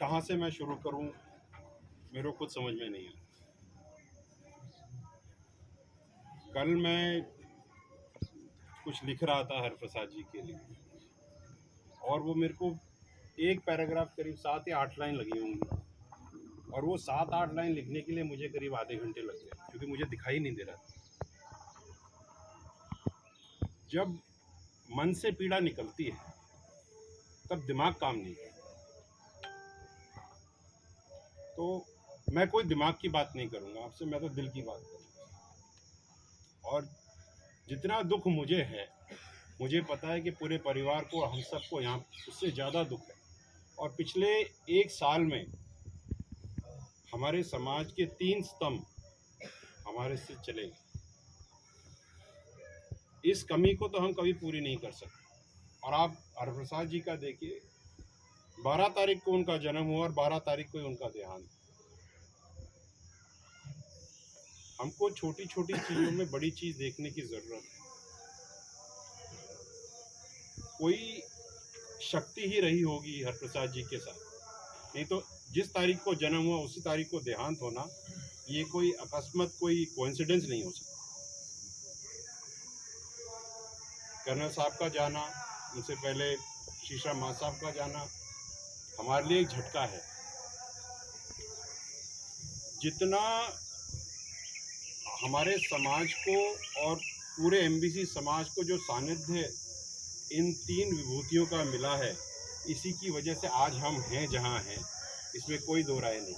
कहाँ से मैं शुरू करूं, मेरे को कुछ समझ में नहीं आया। कल मैं कुछ लिख रहा था हरप्रसाद जी के लिए, और वो मेरे को एक पैराग्राफ करीब 7 या 8 लाइन लगी होंगी, और वो 7-8 लाइन लिखने के लिए मुझे करीब आधे घंटे लग गए, क्योंकि मुझे दिखाई नहीं दे रहा था। जब मन से पीड़ा निकलती है तब दिमाग काम नहीं करता। तो मैं कोई दिमाग की बात नहीं करूंगा आपसे, मैं तो दिल की बात करूंगा। और जितना दुख मुझे है, मुझे पता है कि पूरे परिवार को, हम सबको यहाँ उससे ज़्यादा दुख है। और पिछले 1 साल में हमारे समाज के 3 स्तंभ हमारे से चले गए। इस कमी को तो हम कभी पूरी नहीं कर सकते। और आप हरप्रसाद जी का देखिए, 12 तारीख को उनका जन्म हुआ और 12 तारीख को ही उनका देहांत। हमको छोटी छोटी चीज़ों में बड़ी चीज़ देखने की ज़रूरत है। कोई शक्ति ही रही होगी हरप्रसाद जी के साथ, नहीं तो जिस तारीख को जन्म हुआ उसी तारीख को देहांत होना, ये कोई अकस्मात, कोई कोइंसिडेंस नहीं हो सकता। कर्नल साहब का जाना, उनसे पहले शीशा माँ साहब का जाना हमारे लिए एक झटका है। जितना हमारे समाज को और पूरे एमबीसी समाज को जो सानिध्य इन 3 विभूतियों का मिला है, इसी की वजह से आज हम हैं जहाँ हैं, इसमें कोई दो राय नहीं।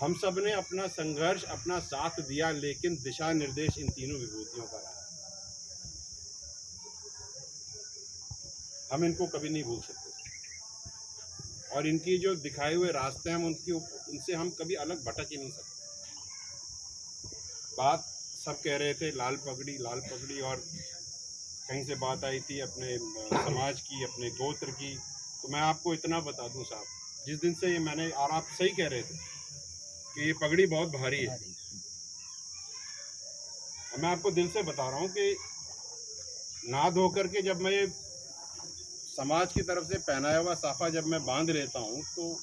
हम सब ने अपना संघर्ष, अपना साथ दिया, लेकिन दिशा निर्देश इन तीनों विभूतियों का रहा। हम इनको कभी नहीं भूल सकते, और इनकी जो दिखाए हुए रास्ते हैं, हम उनसे हम कभी अलग भटक ही नहीं सकते। बात सब कह रहे थे लाल पगड़ी, और कहीं से बात आई थी अपने समाज की, अपने गोत्र की। तो मैं आपको इतना बता दूं साहब, जिस दिन से ये मैंने, और आप सही कह रहे थे कि ये पगड़ी बहुत भारी है, और मैं आपको दिल से बता रहा हूँ कि ना धो करके जब मैं समाज की तरफ से पहनाया हुआ साफा जब मैं बांध लेता हूँ, तो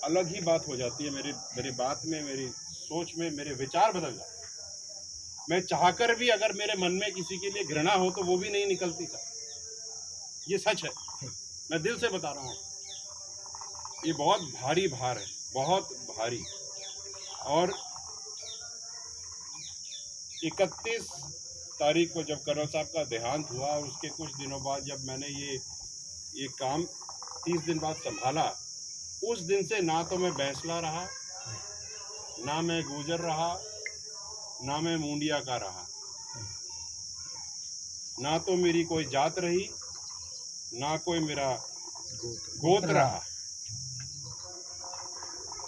अलग ही बात हो जाती है। मेरी बात में, मेरी सोच में, मेरे विचार बदल जाते हैं। मैं चाहकर भी अगर मेरे मन में किसी के लिए घृणा हो तो वो भी नहीं निकलती था। ये सच है, मैं दिल से बता रहा हूँ। ये बहुत भारी भार है, बहुत भारी। और 31 तारीख को जब कर्नल साहब का देहांत हुआ, और उसके कुछ दिनों बाद जब मैंने ये काम 30 दिन बाद संभाला, उस दिन से ना तो मैं बैंसला रहा, ना मैं गुजर रहा, ना मैं मुंडिया का रहा, ना तो मेरी कोई जात रही, ना कोई मेरा गोत्र रहा।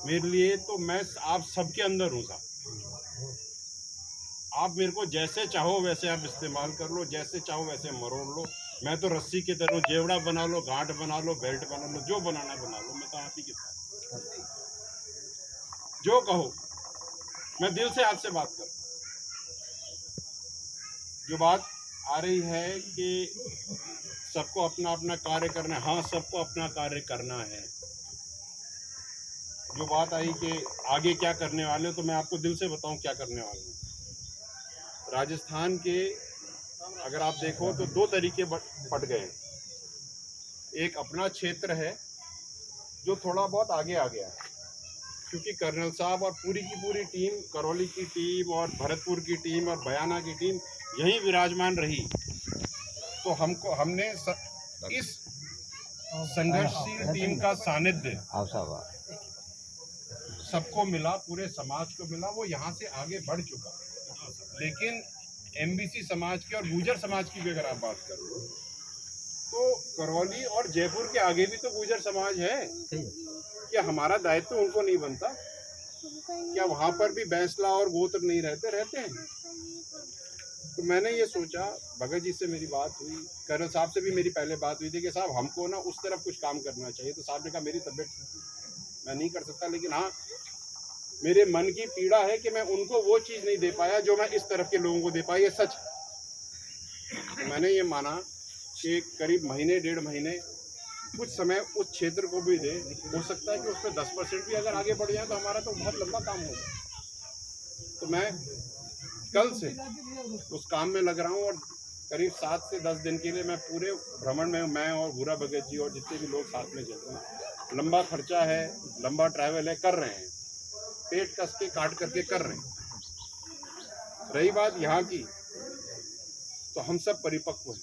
मेरे लिए तो मैं आप सबके अंदर हूँ साहब। आप मेरे को जैसे चाहो वैसे आप इस्तेमाल कर लो, जैसे चाहो वैसे मरोड़ लो। मैं तो रस्सी की तरह, जेवड़ा बना लो, गांठ बना लो, बेल्ट बना लो, जो बनाना बना लो, मैं तो आप ही के साथ। जो कहो, मैं दिल से आपसे बात कर। जो बात आ रही है कि सबको अपना अपना कार्य करना है, हाँ सबको अपना कार्य करना है। जो बात आई कि आगे क्या करने वाले हो, तो मैं आपको दिल से बताऊं क्या करने वाले हूँ। राजस्थान के अगर आप देखो तो 2 तरीके पट गए। एक अपना क्षेत्र है जो थोड़ा बहुत आगे आ गया है, क्योंकि कर्नल साहब और पूरी की पूरी टीम, करौली की टीम और भरतपुर की टीम और बयाना की टीम यहीं विराजमान रही। तो हमने इस संघर्षशील टीम का सानिध्य सबको मिला, पूरे समाज को मिला, वो यहाँ से आगे बढ़ चुका। लेकिन एमबीसी समाज की और गुर्जर समाज की भी अगर आप बात करो, तो करौली और जयपुर के आगे भी तो गुर्जर समाज है। क्या हमारा दायित्व उनको नहीं बनता? क्या वहाँ पर भी बैंसला और गोत्र नहीं रहते हैं? तो मैंने ये सोचा, भगत जी से मेरी बात हुई, कर्नल साहब से भी मेरी पहले बात हुई थी कि साहब हमको ना उस तरफ कुछ काम करना चाहिए। तो साहब ने कहा मेरी तबीयत मैं नहीं कर सकता, लेकिन हाँ मेरे मन की पीड़ा है कि मैं उनको वो चीज़ नहीं दे पाया जो मैं इस तरफ के लोगों को दे पाया। ये सच। तो मैंने ये माना कि करीब महीने 1.5 महीने कुछ समय उस क्षेत्र को भी दे, हो सकता है कि उसमें 10% भी अगर आगे बढ़ जाए तो हमारा तो बहुत लंबा काम होगा। तो मैं कल से उस काम में लग रहा हूँ और करीब 7 से 10 दिन के लिए मैं पूरे भ्रमण में, मैं और भूरा भगत जी और जितने भी लोग साथ में चल रहे हैं, लंबा खर्चा है, लंबा ट्रैवल है, कर रहे हैं, पेट कस के काट करके कर रहे हैं। रही बात यहाँ की, तो हम सब परिपक्व हैं।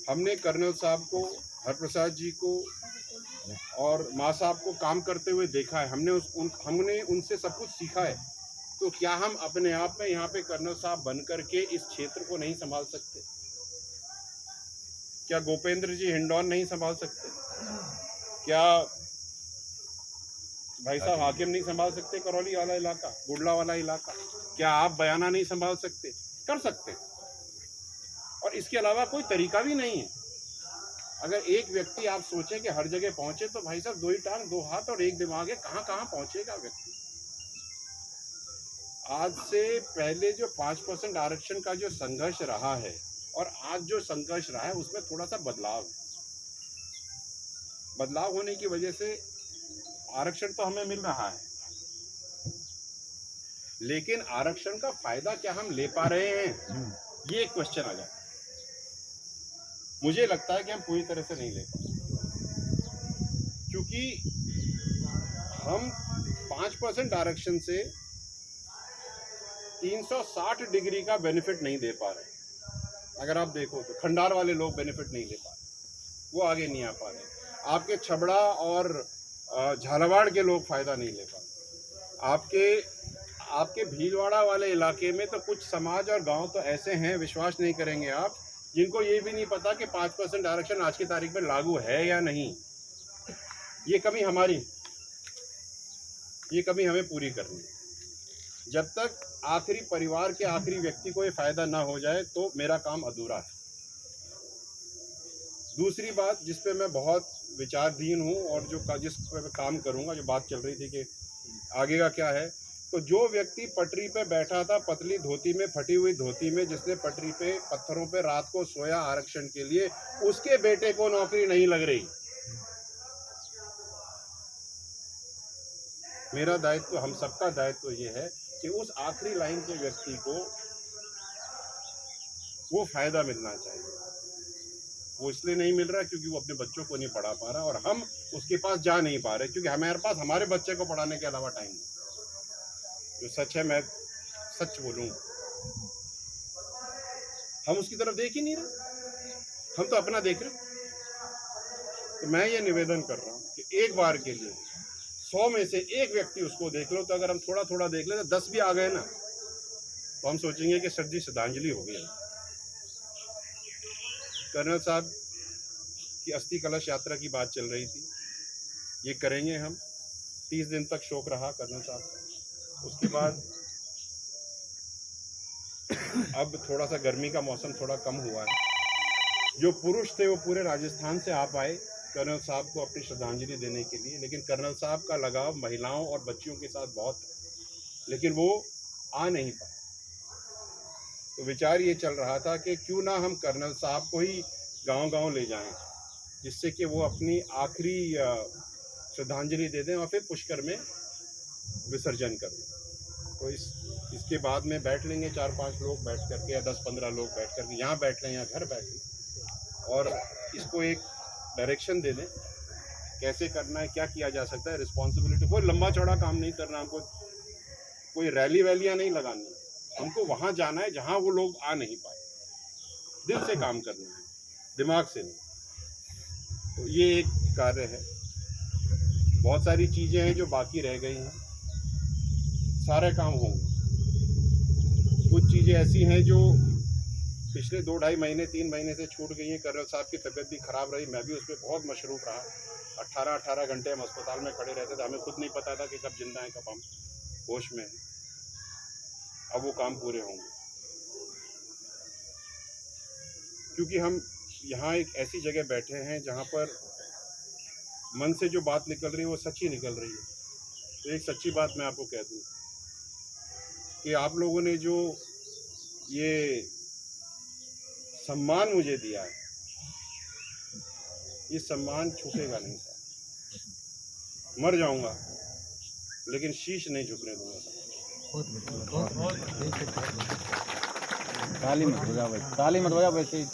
हमने कर्नल साहब को, हरप्रसाद जी को और माँ साहब को काम करते हुए देखा है। हमने उनसे सब कुछ सीखा है। तो क्या हम अपने आप में यहाँ पे कर्नल साहब बन करके इस क्षेत्र को नहीं संभाल सकते? क्या गोपेंद्र जी हिंडौन नहीं संभाल सकते? क्या भाई साहब हाकिम नहीं संभाल सकते करौली वाला इलाका, गुडला वाला इलाका? क्या आप बयाना नहीं संभाल सकते? कर सकते। और इसके अलावा कोई तरीका भी नहीं है। अगर एक व्यक्ति आप सोचें कि हर जगह पहुंचे, तो भाई साहब 2 ही टांग 2 हाथ और 1 दिमाग है, कहाँ कहाँ पहुंचेगा व्यक्ति? आज से पहले जो 5% आरक्षण का जो संघर्ष रहा है और आज जो संघर्ष रहा है, उसमें थोड़ा सा बदलाव है। बदलाव होने की वजह से आरक्षण तो हमें मिल रहा है, लेकिन आरक्षण का फायदा क्या हम ले पा रहे हैं, ये एक क्वेश्चन आ जाता है। मुझे लगता है कि हम पूरी तरह से नहीं ले पा रहे, क्योंकि हम 5% आरक्षण से 360 डिग्री का बेनिफिट नहीं दे पा रहे। अगर आप देखो तो खंडार वाले लोग बेनिफिट नहीं ले पा रहे, वो आगे नहीं आ पा रहे। आपके छबड़ा और झालावाड़ के लोग फायदा नहीं ले पा रहे। आपके भीलवाड़ा वाले इलाके में तो कुछ समाज और गांव तो ऐसे हैं, विश्वास नहीं करेंगे आप, जिनको ये भी नहीं पता कि 5% आरक्षण आज की तारीख में लागू है या नहीं। ये कमी हमारी, ये कमी हमें पूरी करनी है। जब तक आखिरी परिवार के आखिरी व्यक्ति को ये फायदा ना हो जाए, तो मेरा काम अधूरा है। दूसरी बात जिस पे मैं बहुत विचारधीन हूँ और जिस पे मैं काम करूँगा, जो बात चल रही थी कि आगे का क्या है, तो जो व्यक्ति पटरी पे बैठा था, पतली धोती में, फटी हुई धोती में, जिसने पटरी पे पत्थरों पे रात को सोया आरक्षण के लिए, उसके बेटे को नौकरी नहीं लग रही। मेरा दायित्व, हम सबका दायित्व ये है कि उस आखिरी लाइन के व्यक्ति को वो फायदा मिलना चाहिए। वो इसलिए नहीं मिल रहा क्योंकि वो अपने बच्चों को नहीं पढ़ा पा रहा, और हम उसके पास जा नहीं पा रहे क्योंकि हमारे पास हमारे बच्चे को पढ़ाने के अलावा टाइम नहीं। जो सच है, मैं सच बोलूँगा, हम उसकी तरफ देख ही नहीं रहे, हम तो अपना देख रहे। तो मैं ये निवेदन कर रहा हूँ कि एक बार के लिए 100 में से एक व्यक्ति उसको देख लो। तो अगर हम थोड़ा थोड़ा देख ले तो 10 भी आ गए ना, तो हम सोचेंगे कि सर जी श्रद्धांजलि हो गई। कर्नल साहब की अस्थि कलश यात्रा की बात चल रही थी, ये करेंगे हम। 30 दिन तक शोक रहा कर्नल साहब का। उसके बाद अब थोड़ा सा गर्मी का मौसम थोड़ा कम हुआ है। जो पुरुष थे वो पूरे राजस्थान से आ पाए कर्नल साहब को अपनी श्रद्धांजलि देने के लिए, लेकिन कर्नल साहब का लगाव महिलाओं और बच्चियों के साथ बहुत है, लेकिन वो आ नहीं पाए। तो विचार ये चल रहा था कि क्यों ना हम कर्नल साहब को ही गांव-गांव ले जाएं, जिससे कि वो अपनी आखिरी श्रद्धांजलि दे दें और फिर पुष्कर में विसर्जन कर दें। तो इसके बाद में बैठ लेंगे 4-5 लोग बैठ करके, या 10-15 लोग बैठ करके, यहाँ बैठ लें या घर बैठ लें, और इसको एक डायरेक्शन दे दें कैसे करना है, क्या किया जा सकता है। रिस्पॉन्सिबिलिटी, कोई लंबा चौड़ा काम नहीं करना हमको, कोई रैली वैलियाँ नहीं लगानी। हमको वहाँ जाना है जहाँ वो लोग आ नहीं पाए। दिल से काम करना है, दिमाग से नहीं। तो ये एक कार्य है। बहुत सारी चीज़ें हैं जो बाकी रह गई हैं, सारे काम होंगे। कुछ चीज़ें ऐसी हैं जो पिछले 2-2.5 महीने 3 महीने से छूट गई हैं। कर्नल साहब की तबीयत भी ख़राब रही, मैं भी उस पर बहुत मशरूफ़ रहा। 18-18 घंटे हम अस्पताल में खड़े रहते थे, हमें खुद नहीं पता था कि कब जिंदा हैं कब हम होश में हैं। अब वो काम पूरे होंगे, क्योंकि हम यहाँ एक ऐसी जगह बैठे हैं जहाँ पर मन से जो बात निकल रही है वो सच्ची निकल रही है। तो एक सच्ची बात मैं आपको कह दूँ कि आप लोगों ने जो ये सम्मान मुझे दिया है, ये सम्मान छूटेगा नहीं साहब। मर जाऊंगा लेकिन शीश नहीं झुकने दूंगा साहब। ताली मत बजाओ भाई, ताली मत बजाओ वैसे ही।